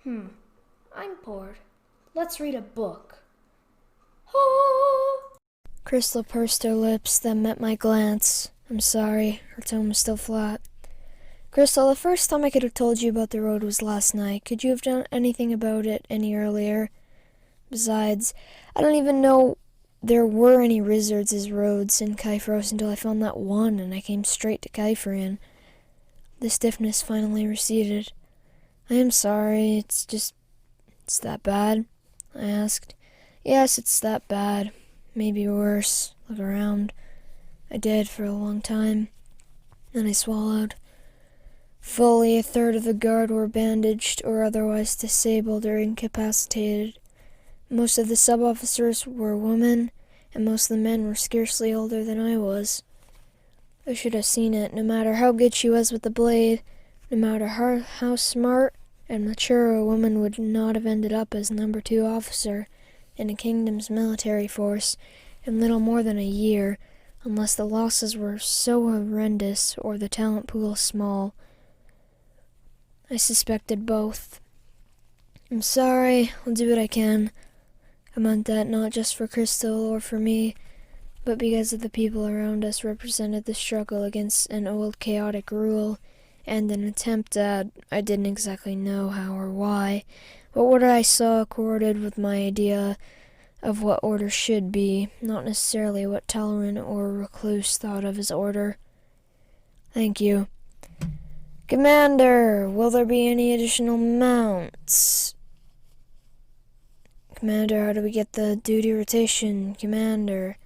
I'm bored. Let's read a book. Oh! Crystal pursed her lips, then met my glance. I'm sorry, her tone was still flat. Crystal, the first time I could have told you about the road was last night. Could you have done anything about it any earlier? Besides, I don't even know there were any Rizzards as roads in Kyphros until I found that one and I came straight to Kyphrian. The stiffness finally receded. I am sorry, it's that bad? I asked. Yes, it's that bad. Maybe worse. Look around. I did for a long time. Then I swallowed. Fully a third of the guard were bandaged or otherwise disabled or incapacitated. Most of the sub-officers were women, and most of the men were scarcely older than I was. I should have seen it. No matter how good she was with the blade, no matter how smart and mature, a woman would not have ended up as number 2 officer in a kingdom's military force in little more than a year, unless the losses were so horrendous or the talent pool small. I suspected both. I'm sorry, I'll do what I can. I meant that not just for Crystal or for me, but because of the people around us represented the struggle against an old chaotic rule, and an attempt at, I didn't exactly know how or why, but what I saw accorded with my idea of what order should be, not necessarily what Tolerant or Recluce thought of as order. Thank you. Commander, will there be any additional mounts? Commander, how do we get the duty rotation? Commander.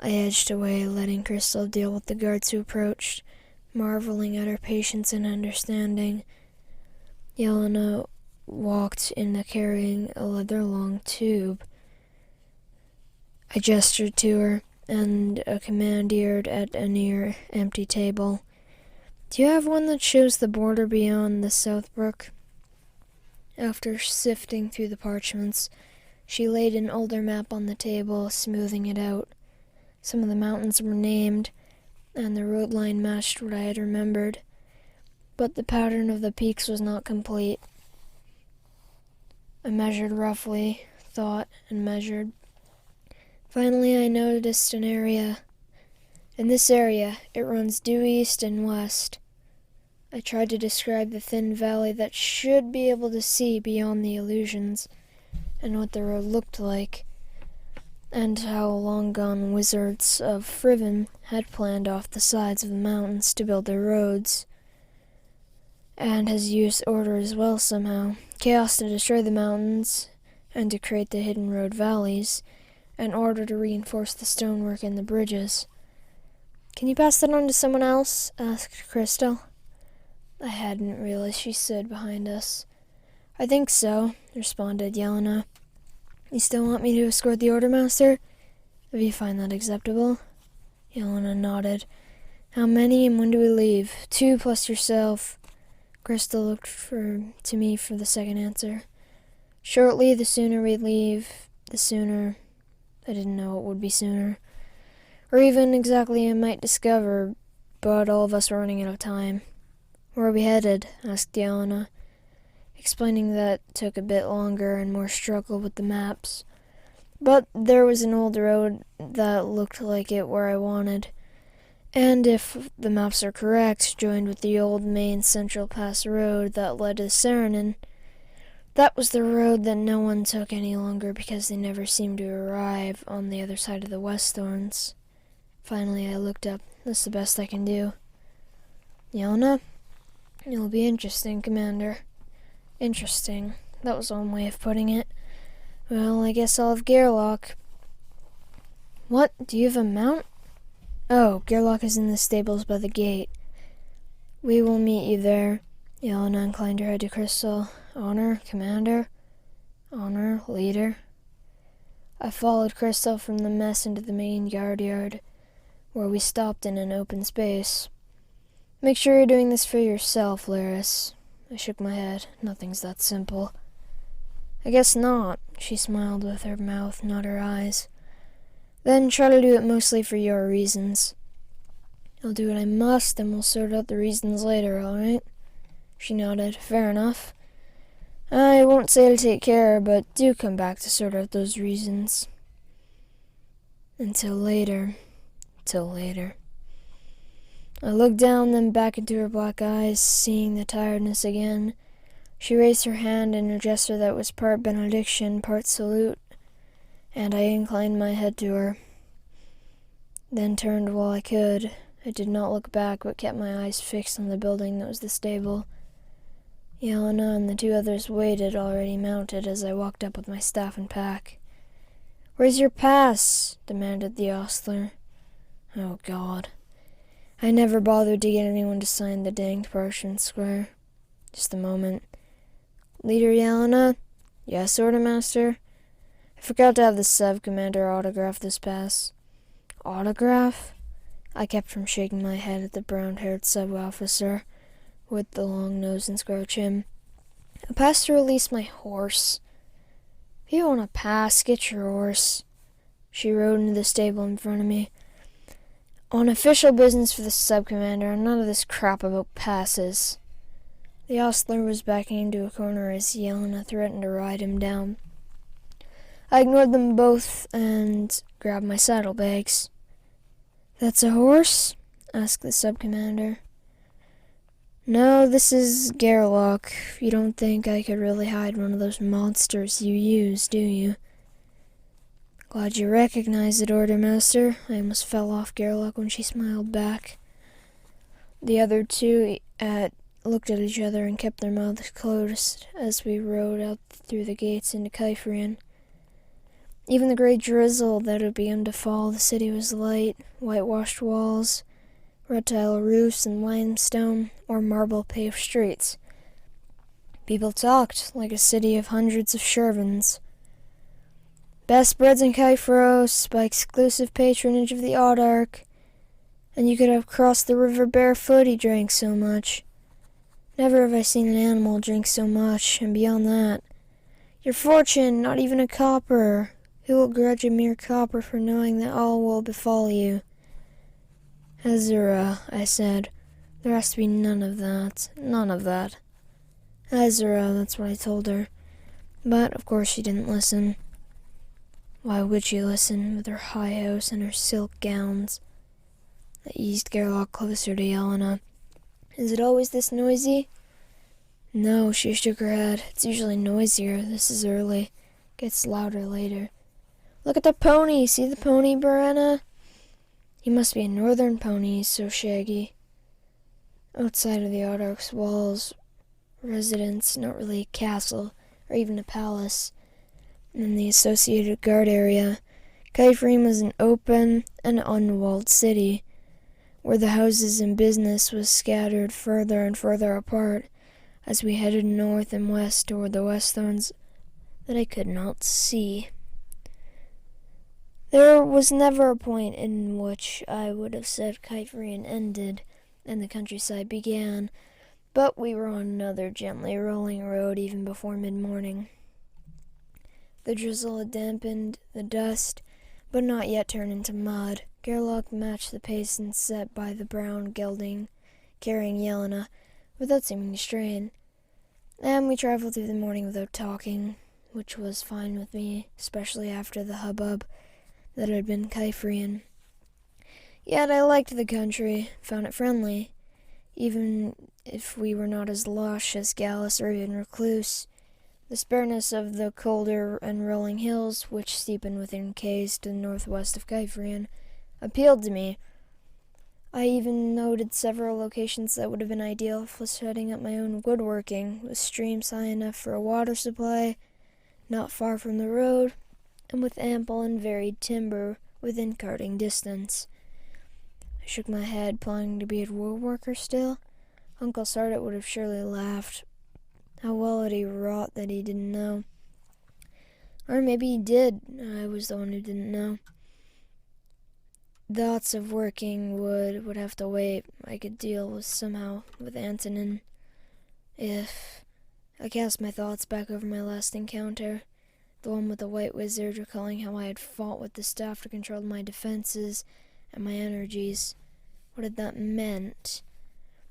I edged away, letting Crystal deal with the guards who approached, marveling at her patience and understanding. Yelena walked in carrying a leather-long tube. I gestured to her, and a commandeered at a near empty table. Do you have one that shows the border beyond the South Brook? After sifting through the parchments, she laid an older map on the table, smoothing it out. Some of the mountains were named, and the road line matched what I had remembered, but the pattern of the peaks was not complete. I measured roughly, thought, and measured. Finally, I noticed an area. In this area, it runs due east and west. I tried to describe the thin valley that should be able to see beyond the illusions, and what the road looked like, and how long-gone wizards of Friven had planned off the sides of the mountains to build their roads, and has used order as well somehow. Chaos to destroy the mountains, and to create the hidden road valleys, and order to reinforce the stonework and the bridges. Can you pass that on to someone else? Asked Crystal. I hadn't realized she stood behind us. I think so, responded Yelena. You still want me to escort the Order Master? If you find that acceptable. Yelena nodded. How many and when do we leave? 2 plus yourself. Crystal looked to me for the second answer. Shortly, the sooner we leave, the sooner. I didn't know it would be sooner. Or even exactly I might discover, but all of us were running out of time. Where are we headed? Asked Yelena, explaining that took a bit longer and more struggle with the maps. But there was an old road that looked like it where I wanted, and if the maps are correct, joined with the old main Central Pass road that led to Saranin. That was the road that no one took any longer because they never seemed to arrive on the other side of the Westthorns. Finally, I looked up. That's the best I can do. Yelena? It'll be interesting, Commander. Interesting. That was one way of putting it. Well, I guess I'll have Gerlach. What? Do you have a mount? Oh, Gerlach is in the stables by the gate. We will meet you there. Yelena inclined her head to Crystal. Honor, Commander. Honor, Leader. I followed Crystal from the mess into the main yard, where we stopped in an open space. Make sure you're doing this for yourself, Laris. I shook my head. Nothing's that simple. I guess not. She smiled with her mouth, not her eyes. Then try to do it mostly for your reasons. I'll do what I must, and we'll sort out the reasons later, all right? She nodded. Fair enough. I won't say to take care, but do come back to sort out those reasons. Until later. Till later. I looked down, then back into her black eyes, seeing the tiredness again. She raised her hand in a gesture that was part benediction, part salute, and I inclined my head to her. Then turned while I could. I did not look back, but kept my eyes fixed on the building that was the stable. Yelena and the two others waited, already mounted, as I walked up with my staff and pack. "Where's your pass?" demanded the ostler. Oh, God. I never bothered to get anyone to sign the danged parchment square. Just a moment. "Leader Yelena?" "Yes, Ordermaster." "I forgot to have the sub-commander autograph this pass." "Autograph?" I kept from shaking my head at the brown-haired sub-officer with the long nose and square chin. "A pass to release my horse." "If you want a pass, get your horse." She rode into the stable in front of me. "On official business for the sub-commander, and none of this crap about passes." The ostler was backing into a corner as Yelena threatened to ride him down. I ignored them both and grabbed my saddlebags. "That's a horse?" asked the sub-commander. "No, this is Gerlach. You don't think I could really hide one of those monsters you use, do you?" "Glad you recognize it, Ordermaster." I almost fell off Gerlach when she smiled back. The other two looked at each other and kept their mouths closed as we rode out through the gates into Kaifrian. Even the gray drizzle that had begun to fall, the city was light, whitewashed walls, red tile roofs and limestone or marble-paved streets. People talked like a city of hundreds of Shervins. Best breads in Kaifros, by exclusive patronage of the Audarch, and you could have crossed the river barefoot, he drank so much. Never have I seen an animal drink so much, and beyond that, your fortune, not even a copper. Who will grudge a mere copper for knowing that all will befall you? "Ezra," I said, "there has to be none of that. None of that." "Ezra," that's what I told her. But, of course, she didn't listen. Why would she listen, with her high house and her silk gowns? I eased Gerlach closer to Yelena. "Is it always this noisy?" "No," she shook her head. "It's usually noisier. This is early. Gets louder later." "Look at the pony! See the pony, Brenna?" "He must be a northern pony, he's so shaggy." Outside of the Audarch's walls, residence, not really a castle, or even a palace, in the associated guard area, Kaifreen was an open and unwalled city, where the houses and business was scattered further and further apart as we headed north and west toward the Westlands that I could not see. There was never a point in which I would have said Kaifreen ended and the countryside began, but we were on another gently rolling road even before mid-morning. The drizzle had dampened the dust, but not yet turned into mud. Gerlach matched the pace and set by the brown gelding, carrying Yelena, without seeming to strain. And we traveled through the morning without talking, which was fine with me, especially after the hubbub that had been Kaifrian. Yet I liked the country, found it friendly, even if we were not as lush as Gallus or even Recluce. The spareness of the colder and rolling hills, which steepen within caves to the northwest of Kaifrian, appealed to me. I even noted several locations that would have been ideal for setting up my own woodworking, with streams high enough for a water supply, not far from the road, and with ample and varied timber within carting distance. I shook my head, planning to be a woodworker still. Uncle Sardot would have surely laughed. How well had he wrought that he didn't know? Or maybe he did. I was the one who didn't know. Thoughts of working would have to wait. I could deal with somehow with Antonin. If I cast my thoughts back over my last encounter, the one with the white wizard, recalling how I had fought with the staff to control my defenses and my energies. What had that meant?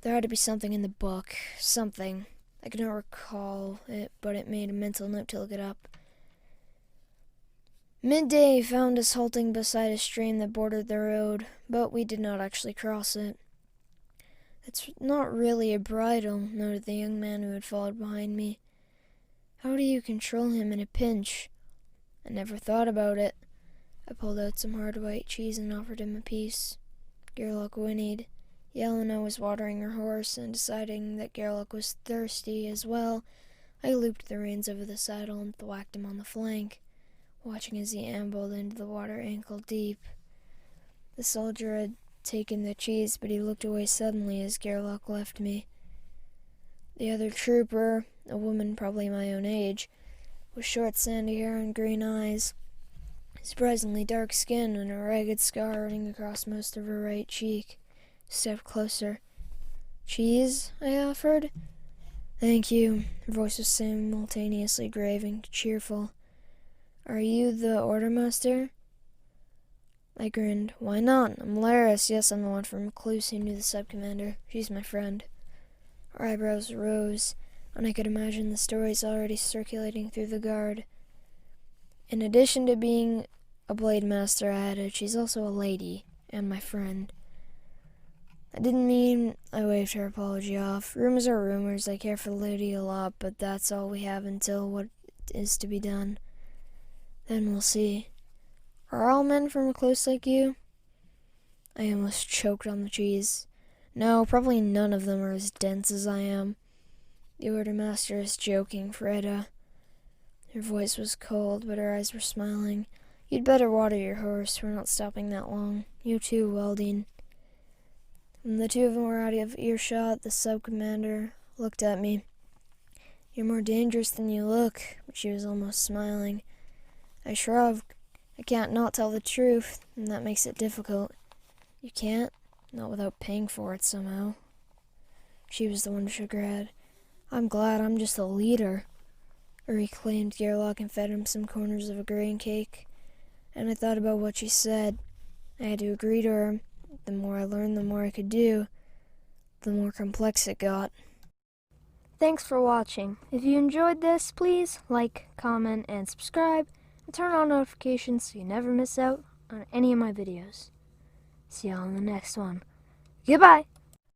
There had to be something in the book. Something. I cannot recall it, but it made a mental note to look it up. Midday found us halting beside a stream that bordered the road, but we did not actually cross it. "It's not really a bridle," noted the young man who had followed behind me. "How do you control him in a pinch?" "I never thought about it." I pulled out some hard white cheese and offered him a piece. Gerlach whinnied. Yelena was watering her horse, and deciding that Gerlach was thirsty as well, I looped the reins over the saddle and thwacked him on the flank, watching as he ambled into the water ankle deep. The soldier had taken the cheese, but he looked away suddenly as Gerlach left me. The other trooper, a woman probably my own age, with short sandy hair and green eyes, surprisingly dark skin and a ragged scar running across most of her right cheek, stepped closer. "Cheese?" I offered. "Thank you." Her voice was simultaneously grave and cheerful. "Are you the ordermaster?" I grinned. "Why not? I'm Laris. Yes, I'm the one from Recluce who knew the sub-commander. She's my friend." Her eyebrows rose, and I could imagine the stories already circulating through the guard. "In addition to being a blade master," I added, "she's also a lady, and my friend." "I didn't mean—" I waved her apology off. "Rumors are rumors. I care for the lady a lot, but that's all we have until what is to be done. Then we'll see. Are all men from Recluce like you?" I almost choked on the cheese. "No, probably none of them are as dense as I am. The ordermaster is joking, Freda." Her voice was cold, but her eyes were smiling. "You'd better water your horse. We're not stopping that long. You too, Welding." When the two of them were out of earshot, the sub-commander looked at me. "You're more dangerous than you look," but she was almost smiling. I shrugged. "I can't not tell the truth, and that makes it difficult." "You can't?" "Not without paying for it somehow." She was the one to shake her head. "I'm glad I'm just a leader." I reclaimed Gerlach and fed him some corners of a grain cake, and I thought about what she said. I had to agree to her. The more I learned, the more I could do. The more complex it got. Thanks for watching. If you enjoyed this, please like, comment, and subscribe, and turn on notifications so you never miss out on any of my videos. See y'all in the next one. Goodbye!